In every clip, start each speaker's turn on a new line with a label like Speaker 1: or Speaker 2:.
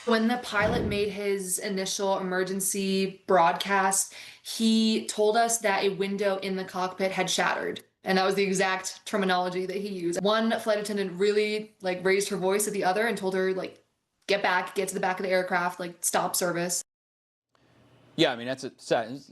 Speaker 1: When the pilot made his initial emergency broadcast, he told us that a window in the cockpit had shattered. And that was the exact terminology that he used. One flight attendant really like raised her voice at the other and told her like, get back, get to the back of the aircraft, like stop service.
Speaker 2: Yeah, I mean, that's a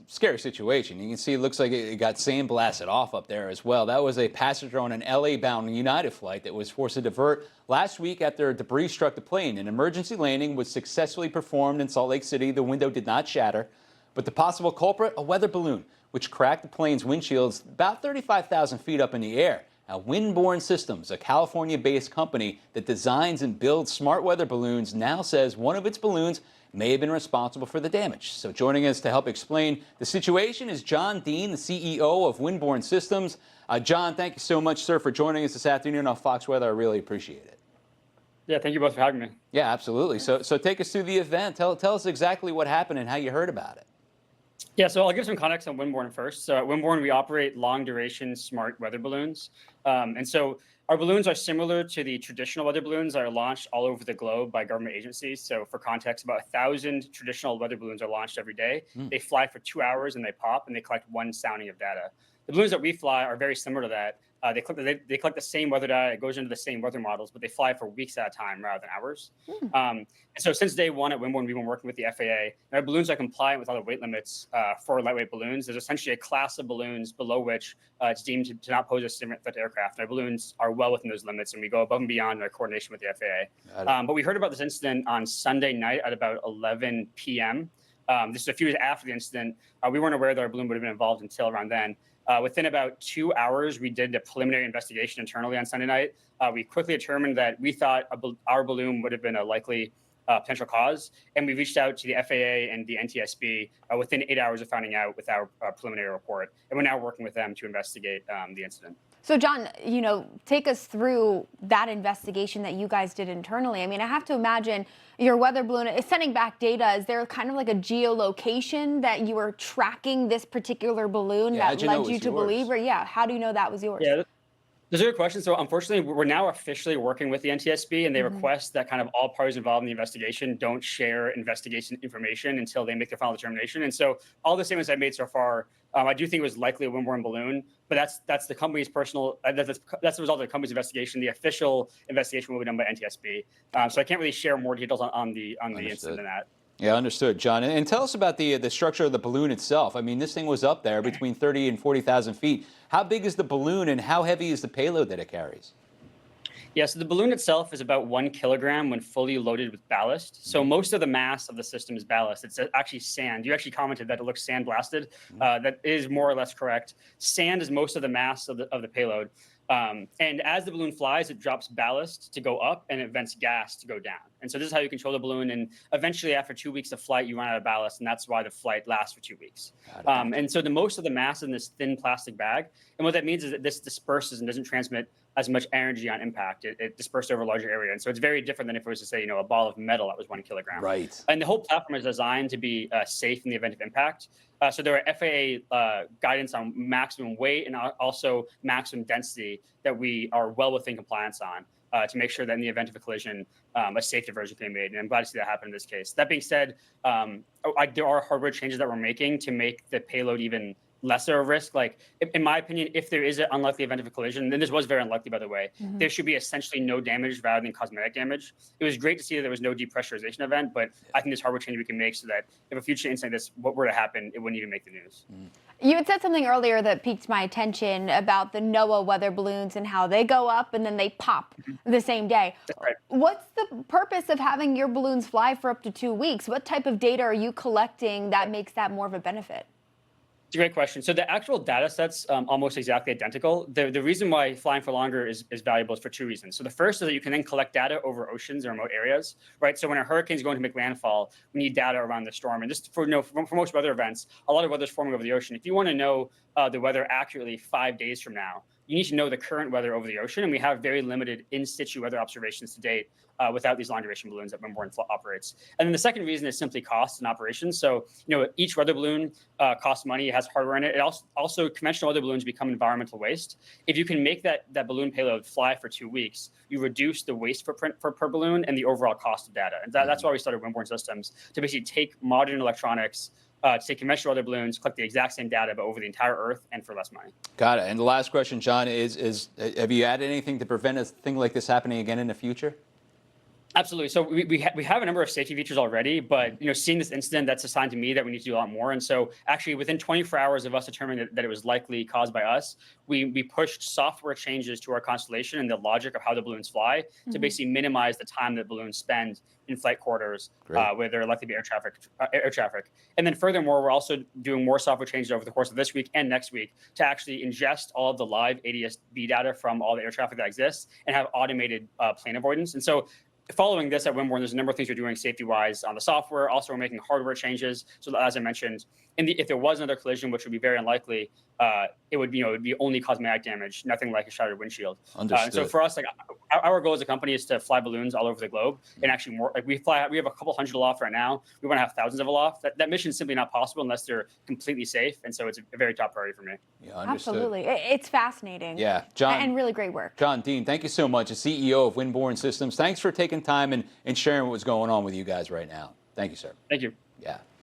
Speaker 2: scary situation. You can see it looks like it got sandblasted off up there as well. That was a passenger on an LA-bound United flight that was forced to divert last week after debris struck the plane. An emergency landing was successfully performed in Salt Lake City. The window did not shatter, but the possible culprit, a weather balloon, which cracked the plane's windshields about 35,000 feet up in the air. Now, WindBorne Systems, a California-based company that designs and builds smart weather balloons, now says one of its balloons may have been responsible for the damage. So joining us to help explain the situation is John Dean, the CEO of WindBorne Systems. John, thank you so much, sir, for joining us this afternoon on Fox Weather. I really appreciate it.
Speaker 3: Yeah, thank you both for having me.
Speaker 2: Yeah, absolutely. So take us through the event. Tell us exactly what happened and how you heard about it.
Speaker 3: Yeah, so I'll give some context on WindBorne first. So at WindBorne, we operate long-duration smart weather balloons. And so our balloons are similar to the traditional weather balloons that are launched all over the globe by government agencies. So for context, about 1,000 traditional weather balloons are launched every day. They fly for 2 hours and they pop and they collect one sounding of data. The balloons that we fly are very similar to that. They collect the same weather data. It goes into the same weather models, but they fly for weeks at a time rather than hours. And so since day one at WindBorne, we've been working with the FAA. And our balloons are compliant with all the weight limits for lightweight balloons. There's essentially a class of balloons below which it's deemed to not pose a significant threat to aircraft. Our balloons are well within those limits, and we go above and beyond in our coordination with the FAA. But we heard about this incident on Sunday night at about 11 p.m. This is a few days after the incident. We weren't aware that our balloon would have been involved until around then. Within about 2 hours, we did a preliminary investigation internally on Sunday night. We quickly determined that we thought our balloon would have been a likely potential cause, and we reached out to the FAA and the NTSB within 8 hours of finding out with our preliminary report, and we're now working with them to investigate the incident.
Speaker 4: So, John, take us through that investigation that you guys did internally. I mean, I have to imagine your weather balloon is sending back data. Is there kind of like a geolocation that you were tracking this particular balloon that led you to believe? Or, how do you know that was yours?
Speaker 3: Yeah, that's a good question. So unfortunately, we're now officially working with the NTSB, and they request that kind of all parties involved in the investigation don't share investigation information until they make their final determination. And so all the statements I made so far, I do think it was likely a windborne balloon, but that's the company's personal, that's the result of the company's investigation. The official investigation will be done by NTSB. So I can't really share more details on the incident than that.
Speaker 2: Yeah, understood, John. And tell us about the structure of the balloon itself. I mean, this thing was up there between 30 and 40,000 feet. How big is the balloon and how heavy is the payload that it carries?
Speaker 3: Yeah, so the balloon itself is about 1 kilogram when fully loaded with ballast. So most of the mass of the system is ballast. It's actually sand. You actually commented that it looks sandblasted. That is more or less correct. Sand is most of the mass of the payload. And as the balloon flies, it drops ballast to go up and it vents gas to go down. And so this is how you control the balloon. And eventually, after 2 weeks of flight, you run out of ballast, and that's why the flight lasts for 2 weeks. And so the most of the mass in this thin plastic bag. And what that means is that this disperses and doesn't transmit as much energy on impact. It dispersed over a larger area. And so it's very different than if it was to say, a ball of metal that was 1 kilogram.
Speaker 2: Right.
Speaker 3: And the whole platform is designed to be safe in the event of impact. So there are FAA guidance on maximum weight and also maximum density that we are well within compliance on to make sure that in the event of a collision, a safe diversion can be made. And I'm glad to see that happen in this case. That being said, there are hardware changes that we're making to make the payload even lesser of risk. Like, in my opinion, if there is an unlikely event of a collision, then this was very unlikely, by the way, there should be essentially no damage rather than cosmetic damage. It was great to see that there was no depressurization event, but I think there's hardware change we can make so that if a future incident like this were to happen, it wouldn't even make the news.
Speaker 4: You had said something earlier that piqued my attention about the NOAA weather balloons and how they go up and then they pop the same day.
Speaker 3: That's right.
Speaker 4: What's the purpose of having your balloons fly for up to 2 weeks? What type of data are you collecting that makes that more of a benefit?
Speaker 3: It's a great question. So the actual data set's almost exactly identical. The reason why flying for longer is valuable is for 2 reasons. So the first is that you can then collect data over oceans and remote areas, right? So when a hurricane is going to make landfall, we need data around the storm. And just for most weather events, a lot of weather is forming over the ocean. If you want to know the weather accurately 5 days from now, you need to know the current weather over the ocean, and we have very limited in situ weather observations to date without these long duration balloons that WindBorne operates. And then the second reason is simply cost and operations. So, each weather balloon costs money, it has hardware in it. It also conventional weather balloons become environmental waste. If you can make that balloon payload fly for 2 weeks, you reduce the waste footprint per balloon and the overall cost of data. And that's why we started WindBorne Systems, to basically take modern electronics, to take conventional weather balloons, collect the exact same data, but over the entire Earth and for less money.
Speaker 2: Got it. And the last question, John, is have you added anything to prevent a thing like this happening again in the future?
Speaker 3: Absolutely. So we have a number of safety features already, but seeing this incident, that's a sign to me that we need to do a lot more. And so actually within 24 hours of us determining that it was likely caused by us, we pushed software changes to our constellation and the logic of how the balloons fly to basically minimize the time that balloons spend in flight corridors where there are likely to be air traffic. And then furthermore, we're also doing more software changes over the course of this week and next week to actually ingest all of the live ADS-B data from all the air traffic that exists and have automated plane avoidance. And so following this at WindBorne, there's a number of things we're doing safety-wise on the software. Also, we're making hardware changes. So that, as I mentioned, if there was another collision, which would be very unlikely, it would be only cosmetic damage, nothing like a shattered windshield.
Speaker 2: Understood.
Speaker 3: So for us, our goal as a company is to fly balloons all over the globe, and actually more. We have a couple hundred aloft right now. We want to have thousands of aloft. That mission is simply not possible unless they're completely safe, and so it's a very top priority for me.
Speaker 2: Yeah, understood.
Speaker 4: Absolutely, it's fascinating.
Speaker 2: Yeah, John,
Speaker 4: and really great work.
Speaker 2: John Dean, thank you so much, the CEO of WindBorne Systems. Thanks for taking time and sharing what's going on with you guys right now. Thank you, sir.
Speaker 3: Thank you.
Speaker 2: Yeah.